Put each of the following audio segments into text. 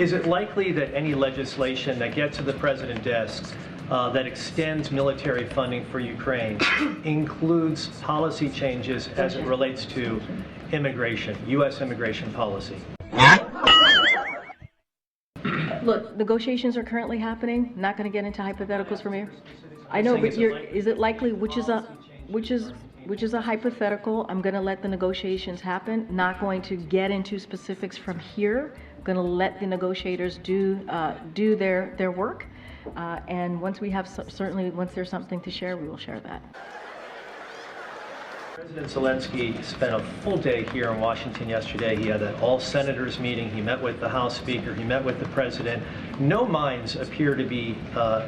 Is it likely that any legislation that gets to the president's desk that extends military funding for Ukraine includes policy changes as it relates to immigration, U.S. immigration policy? Look, negotiations are currently happening. Not going to get into hypotheticals from here. I know, but is it likely? Which is a hypothetical. I'm going to let the negotiations happen. Not going to get into specifics from here. Going to let the negotiators do their work. And once we have certainly once there's something to share, we will share that. President Zelensky spent a full day here in Washington yesterday. He had an all-senators meeting. He met with the House Speaker. He met with the President. No minds appear to be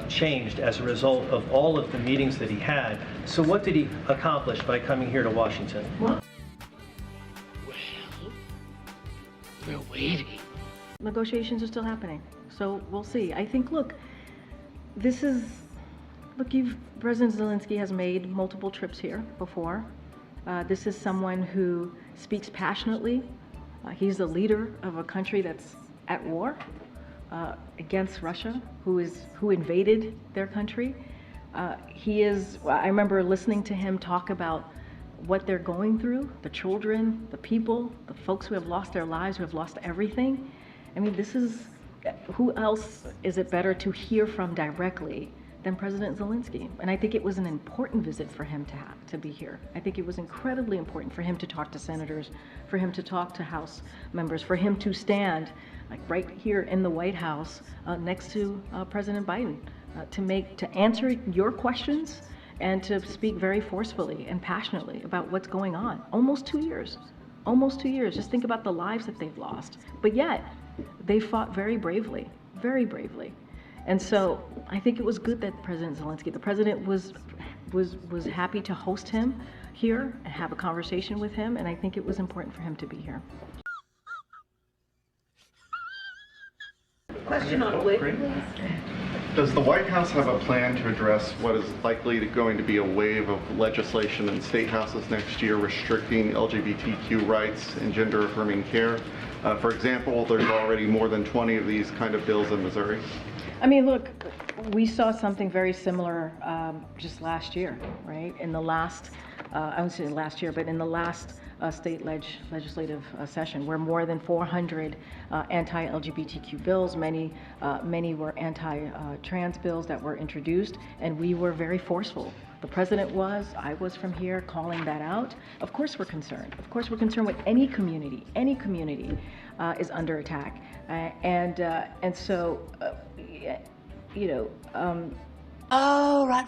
changed as a result of all of the meetings that he had. So what did he accomplish by coming here to Washington? Well, we're waiting. Negotiations are still happening, so we'll see. I think, look, President Zelensky has made multiple trips here before. This is someone who speaks passionately. He's the leader of a country that's at war against Russia, who invaded their country. I remember listening to him talk about what they're going through, the children, the people, the folks who have lost their lives, who have lost everything. I mean, who else is it better to hear from directly than President Zelensky? And I think it was an important visit for him to be here. I think it was incredibly important for him to talk to senators, for him to talk to House members, for him to stand like right here in the White House next to President Biden to answer your questions and to speak very forcefully and passionately about what's going on. Almost 2 years. Almost 2 years. Just think about the lives that they've lost. But yet, they fought very bravely, very bravely. And so I think it was good that President Zelensky, the president was happy to host him here and have a conversation with him, and I think it was important for him to be here. Question on wig, please. Does the White House have a plan to address what is likely going to be a wave of legislation in state houses next year restricting LGBTQ rights and gender-affirming care? For example, there's already more than 20 of these kind of bills in Missouri. I mean, look, we saw something very similar just last year, right? In the last, I wouldn't say last year, but in the last state legislative session, where more than 400 anti-LGBTQ bills, many were anti-trans bills that were introduced, and we were very forceful. The president was, I was from here calling that out. Of course we're concerned. Of course we're concerned with any community is under attack. And so, you know. Oh, right.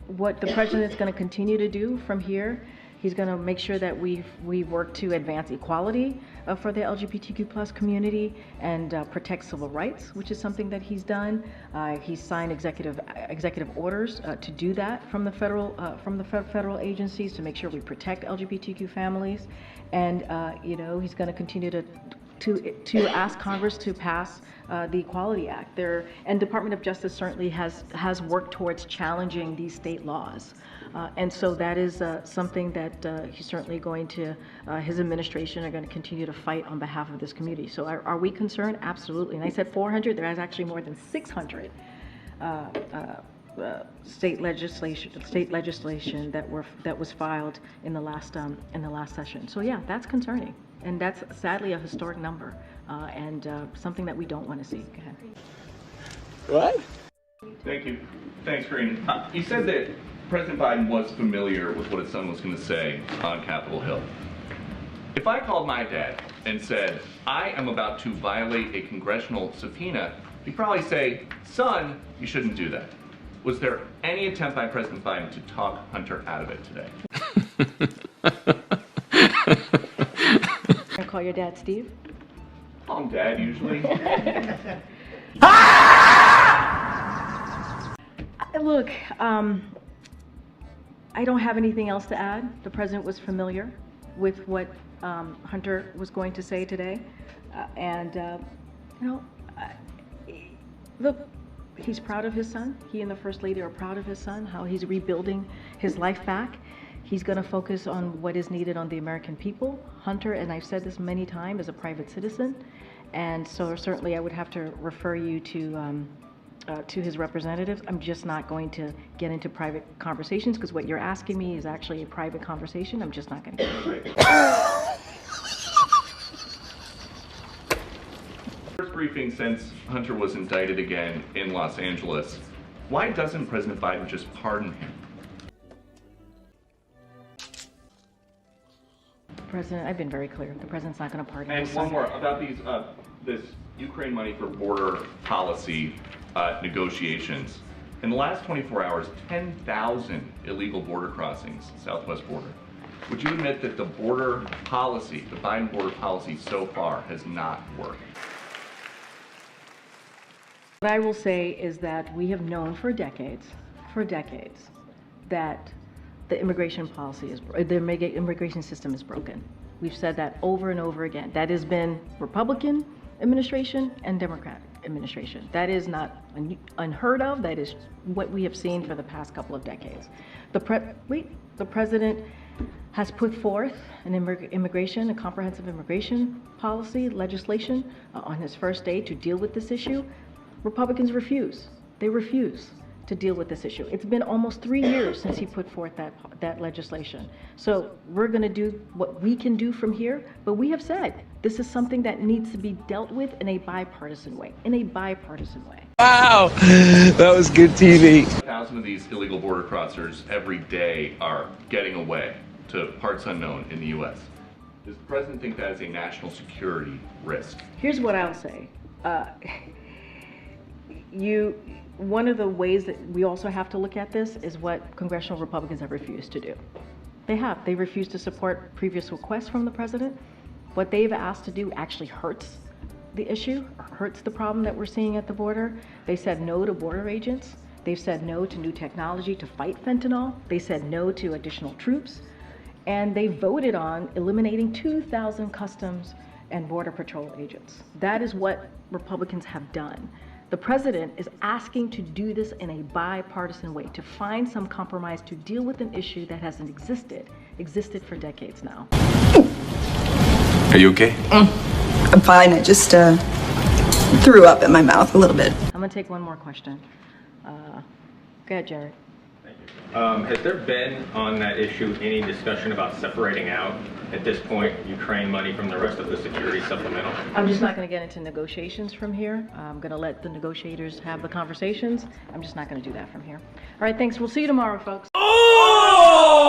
What the president is going to continue to do from here, he's going to make sure that we work to advance equality for the LGBTQ plus community and protect civil rights, which is something that he's done. He's signed executive orders to do that from the federal agencies to make sure we protect LGBTQ families, and you know, he's going to continue to ask Congress to pass the Equality Act. And Department of Justice certainly has worked towards challenging these state laws. And so that is something that he's certainly going to, his administration are going to continue to fight on behalf of this community. So are we concerned? Absolutely. And I said 400, there is actually more than 600 state legislation that was filed in the last session. So yeah, that's concerning. And that's sadly a historic number, and something that we don't want to see. Go ahead. What? Thank you. Thanks, Karine. You said that President Biden was familiar with what his son was going to say on Capitol Hill. If I called my dad and said, I am about to violate a congressional subpoena, he'd probably say, son, you shouldn't do that. Was there any attempt by President Biden to talk Hunter out of it today? Can I call your dad Steve? Call him Dad, usually. Look, I don't have anything else to add. The president was familiar with what Hunter was going to say today. You know, look, he's proud of his son. He and the First Lady are proud of his son, how he's rebuilding his life back. He's going to focus on what is needed on the American people. Hunter, and I've said this many times, is a private citizen, and so certainly I would have to refer you to his representatives. I'm just not going to get into private conversations because what you're asking me is actually a private conversation. I'm just not going to get into it. First briefing since Hunter was indicted again in Los Angeles. Why doesn't President Biden just pardon him? President, I've been very clear. The president's not going to pardon And his one son. more about this Ukraine money for border policy negotiations. In the last 24 hours, 10,000 illegal border crossings, southwest border. Would you admit that the border policy, the Biden border policy so far has not worked? What I will say is that we have known for decades, that the immigration policy is, the immigration system is broken. We've said that over and over again. That has been Republican administration and Democratic administration. That is not unheard of. That is what we have seen for the past couple of decades. The president has put forth a comprehensive immigration policy legislation on his first day to deal with this issue. Republicans refuse. They refuse to deal with this issue. It's been almost 3 years since he put forth that legislation. So we're going to do what we can do from here, but we have said this is something that needs to be dealt with in a bipartisan way, Wow, that was good TV. 1,000 of these illegal border crossers every day are getting away to parts unknown in the U.S. Does the president think that is a national security risk? Here's what I'll say. One of the ways that we also have to look at this is what congressional Republicans have refused to do. They refused to support previous requests from the president. What they've asked to do actually hurts the issue, hurts the problem that we're seeing at the border. They said no to border agents. They've said no to new technology to fight fentanyl. They said no to additional troops. And they voted on eliminating 2,000 Customs and Border Patrol agents. That is what Republicans have done. The president is asking to do this in a bipartisan way, to find some compromise to deal with an issue that hasn't existed for decades now. Are you okay? I'm fine. I just threw up in my mouth a little bit. I'm gonna take one more question. Go ahead, Jared. Has there been on that issue any discussion about separating out at this point Ukraine money from the rest of the security supplemental? I'm just not going to get into negotiations from here. I'm going to let the negotiators have the conversations. I'm just not going to do that from here. All right, thanks. We'll see you tomorrow, folks. Oh!